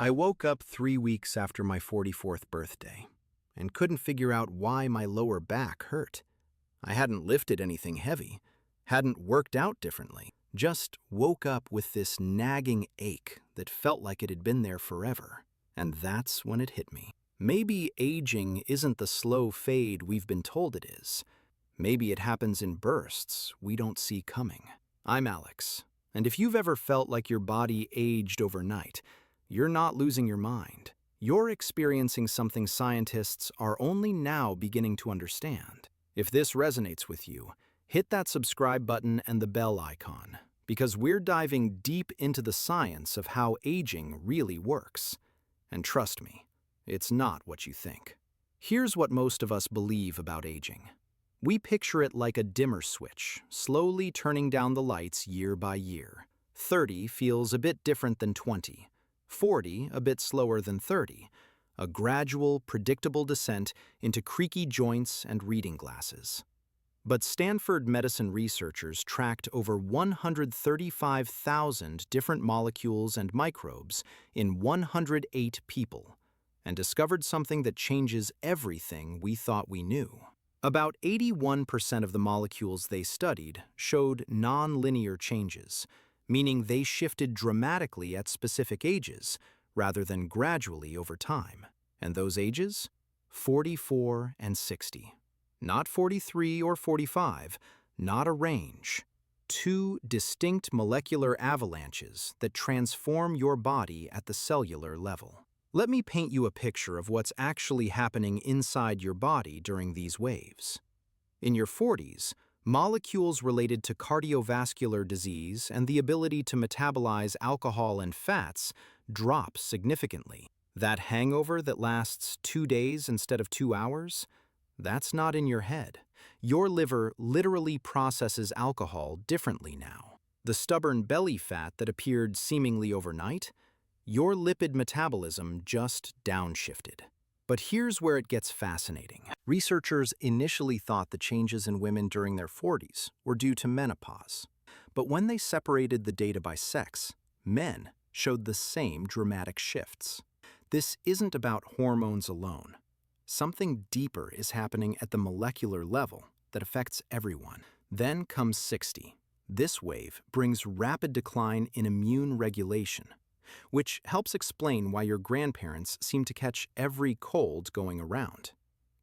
I woke up 3 weeks after my 44th birthday and couldn't figure out why my lower back hurt. I hadn't lifted anything heavy, hadn't worked out differently, just woke up with this nagging ache that felt like it had been there forever. And that's when it hit me. Maybe aging isn't the slow fade we've been told it is. Maybe it happens in bursts we don't see coming. I'm Alex, and if you've ever felt like your body aged overnight, you're not losing your mind. You're experiencing something scientists are only now beginning to understand. If this resonates with you, hit that subscribe button and the bell icon, because we're diving deep into the science of how aging really works. And trust me, it's not what you think. Here's what most of us believe about aging. We picture it like a dimmer switch, slowly turning down the lights year by year. 30 feels a bit different than 20. 40 a bit slower than 30. A gradual, predictable descent into creaky joints and reading glasses. But Stanford Medicine researchers tracked over 135,000 different molecules and microbes in 108 people and discovered something that changes everything we thought we knew. About 81% of the molecules they studied showed non-linear changes, meaning they shifted dramatically at specific ages rather than gradually over time. And those ages? 44 and 60. Not 43 or 45, not a range. Two distinct molecular avalanches that transform your body at the cellular level. Let me paint you a picture of what's actually happening inside your body during these waves. In your 40s, molecules related to cardiovascular disease and the ability to metabolize alcohol and fats drop significantly. That hangover that lasts 2 days instead of 2 hours? That's not in your head. Your liver literally processes alcohol differently now. The stubborn belly fat that appeared seemingly overnight? Your lipid metabolism just downshifted. But here's where it gets fascinating. Researchers initially thought the changes in women during their 40s were due to menopause. But when they separated the data by sex, men showed the same dramatic shifts. This isn't about hormones alone. Something deeper is happening at the molecular level that affects everyone. Then comes 60. This wave brings rapid decline in immune regulation, which helps explain why your grandparents seem to catch every cold going around.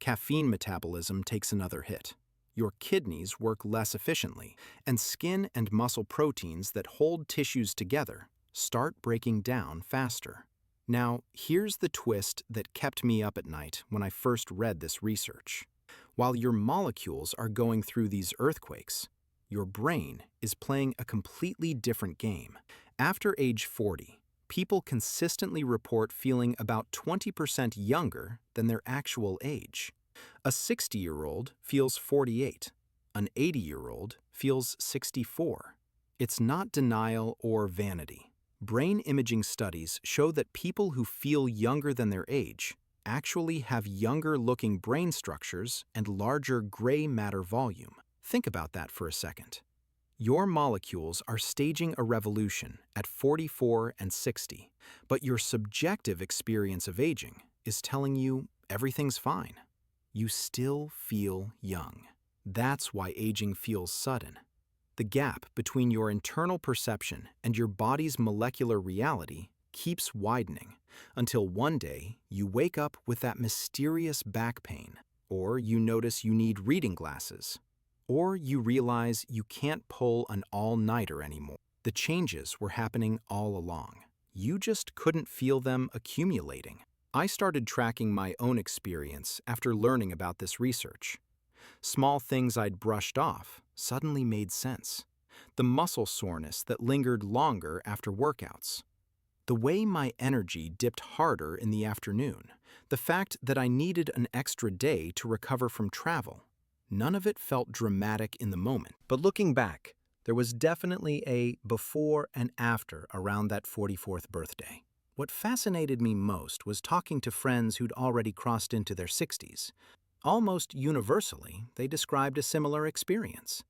Caffeine metabolism takes another hit. Your kidneys work less efficiently, and skin and muscle proteins that hold tissues together start breaking down faster. Now, here's the twist that kept me up at night when I first read this research. While your molecules are going through these earthquakes, your brain is playing a completely different game. After age 40, people consistently report feeling about 20% younger than their actual age. A 60-year-old feels 48. An 80-year-old feels 64. It's not denial or vanity. Brain imaging studies show that people who feel younger than their age actually have younger-looking brain structures and larger gray matter volume. Think about that for a second. Your molecules are staging a revolution at 44 and 60, but your subjective experience of aging is telling you everything's fine. You still feel young. That's why aging feels sudden. The gap between your internal perception and your body's molecular reality keeps widening until one day you wake up with that mysterious back pain, or you notice you need reading glasses, or you realize you can't pull an all-nighter anymore. The changes were happening all along. You just couldn't feel them accumulating. I started tracking my own experience after learning about this research. Small things I'd brushed off suddenly made sense. The muscle soreness that lingered longer after workouts. The way my energy dipped harder in the afternoon. The fact that I needed an extra day to recover from travel. None of it felt dramatic in the moment. But looking back, there was definitely a before and after around that 44th birthday. What fascinated me most was talking to friends who'd already crossed into their 60s. Almost universally, they described a similar experience.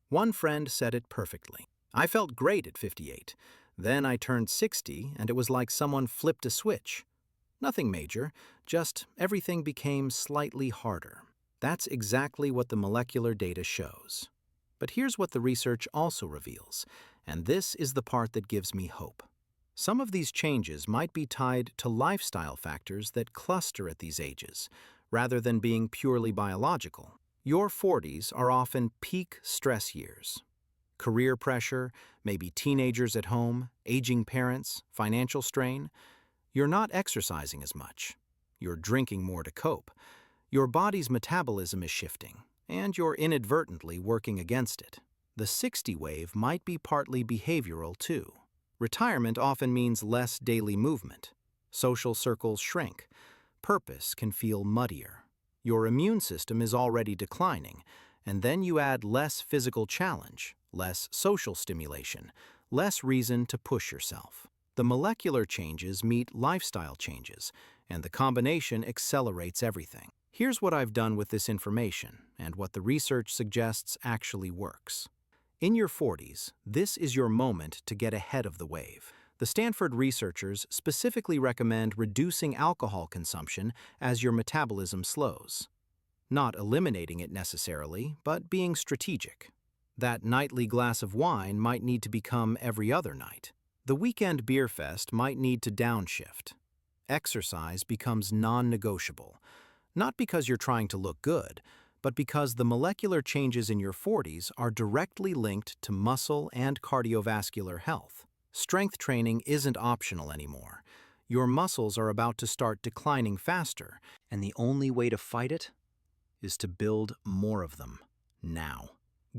One friend said it perfectly. "I felt great at 58. Then I turned 60 and it was like someone flipped a switch. Nothing major, just everything became slightly harder. That's exactly what the molecular data shows. But here's what the research also reveals, and this is the part that gives me hope. Some of these changes might be tied to lifestyle factors that cluster at these ages, rather than being purely biological. Your 40s are often peak stress years. Career pressure, maybe teenagers at home, aging parents, financial strain. You're not exercising as much. You're drinking more to cope. Your body's metabolism is shifting, and you're inadvertently working against it. The 60 wave might be partly behavioral too. Retirement often means less daily movement. Social circles shrink. Purpose can feel muddier. Your immune system is already declining, and then you add less physical challenge, less social stimulation, less reason to push yourself. The molecular changes meet lifestyle changes, and the combination accelerates everything. Here's what I've done with this information, and what the research suggests actually works. In your 40s, this is your moment to get ahead of the wave. The Stanford researchers specifically recommend reducing alcohol consumption as your metabolism slows. Not eliminating it necessarily, but being strategic. That nightly glass of wine might need to become every other night. The weekend beer fest might need to downshift. Exercise becomes non-negotiable, not because you're trying to look good, but because the molecular changes in your 40s are directly linked to muscle and cardiovascular health. Strength training isn't optional anymore. Your muscles are about to start declining faster, and the only way to fight it is to build more of them now.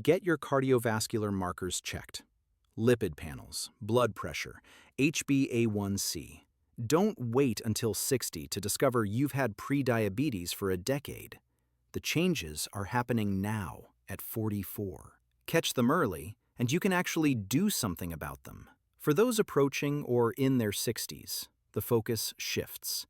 Get your cardiovascular markers checked. Lipid panels, blood pressure, HbA1c. Don't wait until 60 to discover you've had pre-diabetes for a decade. The changes are happening now at 44. Catch them early, and you can actually do something about them. For those approaching or in their 60s, the focus shifts.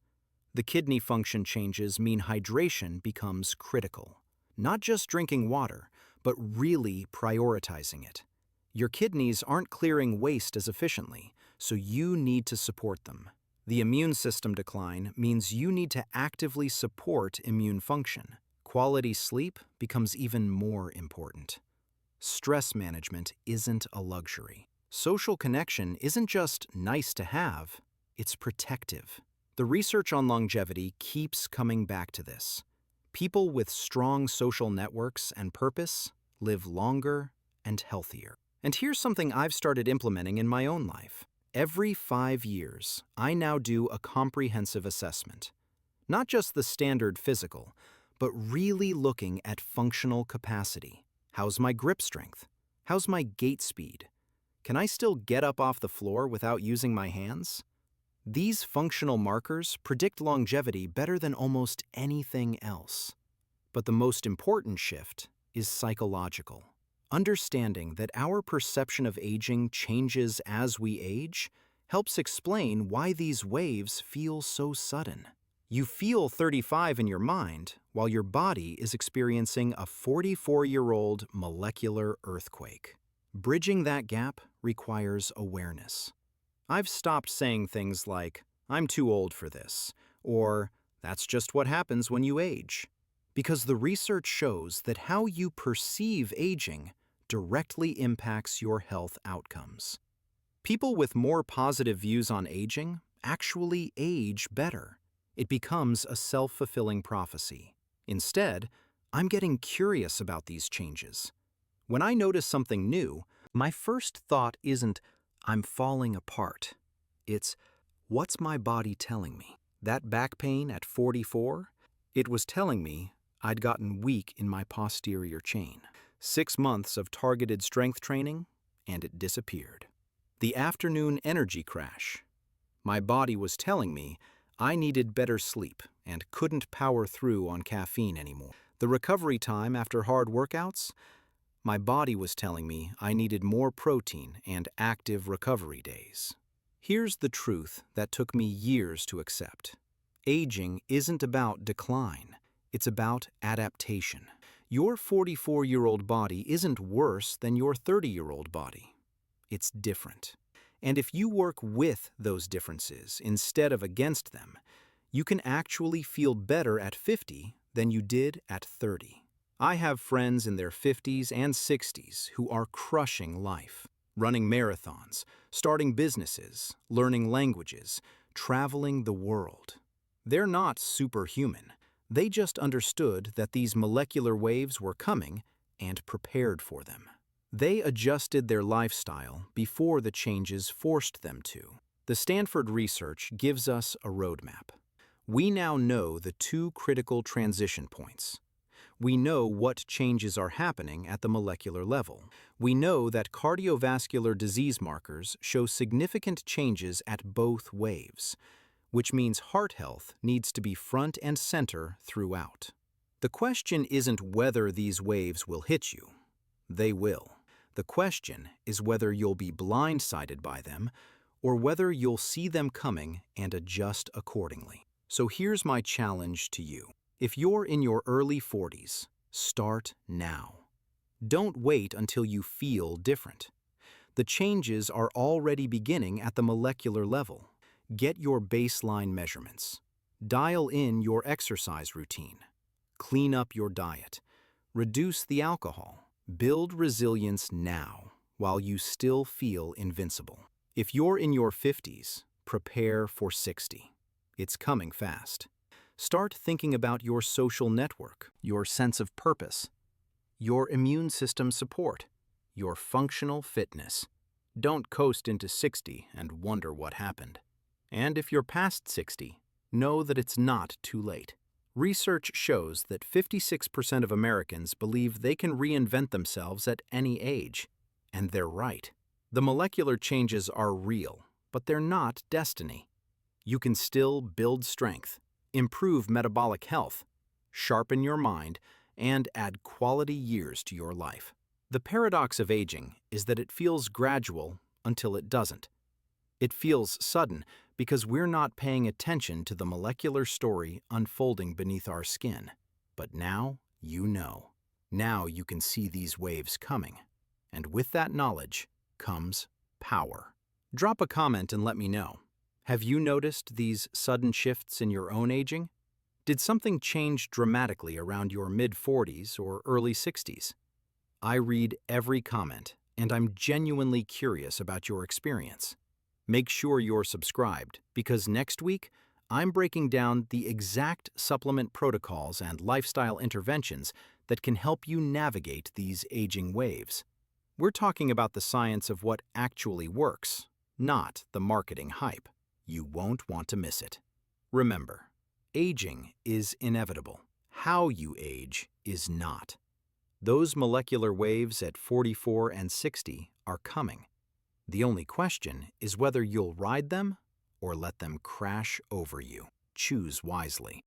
The kidney function changes mean hydration becomes critical. Not just drinking water, but really prioritizing it. Your kidneys aren't clearing waste as efficiently, so you need to support them. The immune system decline means you need to actively support immune function. Quality sleep becomes even more important. Stress management isn't a luxury. Social connection isn't just nice to have, it's protective. The research on longevity keeps coming back to this. People with strong social networks and purpose live longer and healthier. And here's something I've started implementing in my own life. Every 5 years, I now do a comprehensive assessment. Not just the standard physical, but really looking at functional capacity. How's my grip strength? How's my gait speed? Can I still get up off the floor without using my hands? These functional markers predict longevity better than almost anything else. But the most important shift is psychological. Understanding that our perception of aging changes as we age helps explain why these waves feel so sudden. You feel 35 in your mind, while your body is experiencing a 44-year-old molecular earthquake. Bridging that gap requires awareness. I've stopped saying things like, "I'm too old for this," or "That's just what happens when you age." Because the research shows that how you perceive aging directly impacts your health outcomes. People with more positive views on aging actually age better. It becomes a self-fulfilling prophecy. Instead, I'm getting curious about these changes. When I notice something new, my first thought isn't, "I'm falling apart." It's, "What's my body telling me?" That back pain at 44? It was telling me I'd gotten weak in my posterior chain. 6 months of targeted strength training, and it disappeared. The afternoon energy crash. My body was telling me I needed better sleep and couldn't power through on caffeine anymore. The recovery time after hard workouts. My body was telling me I needed more protein and active recovery days. Here's the truth that took me years to accept. Aging isn't about decline. It's about adaptation. Your 44-year-old body isn't worse than your 30-year-old body. It's different. And if you work with those differences instead of against them, you can actually feel better at 50 than you did at 30. I have friends in their 50s and 60s who are crushing life, running marathons, starting businesses, learning languages, traveling the world. They're not superhuman. They just understood that these molecular waves were coming and prepared for them. They adjusted their lifestyle before the changes forced them to. The Stanford research gives us a roadmap. We now know the two critical transition points. We know what changes are happening at the molecular level. We know that cardiovascular disease markers show significant changes at both waves, which means heart health needs to be front and center throughout. The question isn't whether these waves will hit you. They will. The question is whether you'll be blindsided by them or whether you'll see them coming and adjust accordingly. So here's my challenge to you. If you're in your early 40s, start now. Don't wait until you feel different. The changes are already beginning at the molecular level. Get your baseline measurements. Dial in your exercise routine. Clean up your diet. Reduce the alcohol. Build resilience now while you still feel invincible. If you're in your 50s, prepare for 60. It's coming fast. Start thinking about your social network, your sense of purpose, your immune system support, your functional fitness. Don't coast into 60 and wonder what happened. And if you're past 60, know that it's not too late. Research shows that 56% of Americans believe they can reinvent themselves at any age. And they're right. The molecular changes are real, but they're not destiny. You can still build strength, improve metabolic health, sharpen your mind, and add quality years to your life. The paradox of aging is that it feels gradual until it doesn't. It feels sudden because we're not paying attention to the molecular story unfolding beneath our skin. But now you know. Now you can see these waves coming. And with that knowledge comes power. Drop a comment and let me know. Have you noticed these sudden shifts in your own aging? Did something change dramatically around your mid-40s or early 60s? I read every comment, and I'm genuinely curious about your experience. Make sure you're subscribed, because next week, I'm breaking down the exact supplement protocols and lifestyle interventions that can help you navigate these aging waves. We're talking about the science of what actually works, not the marketing hype. You won't want to miss it. Remember, aging is inevitable. How you age is not. Those molecular waves at 44 and 60 are coming. The only question is whether you'll ride them or let them crash over you. Choose wisely.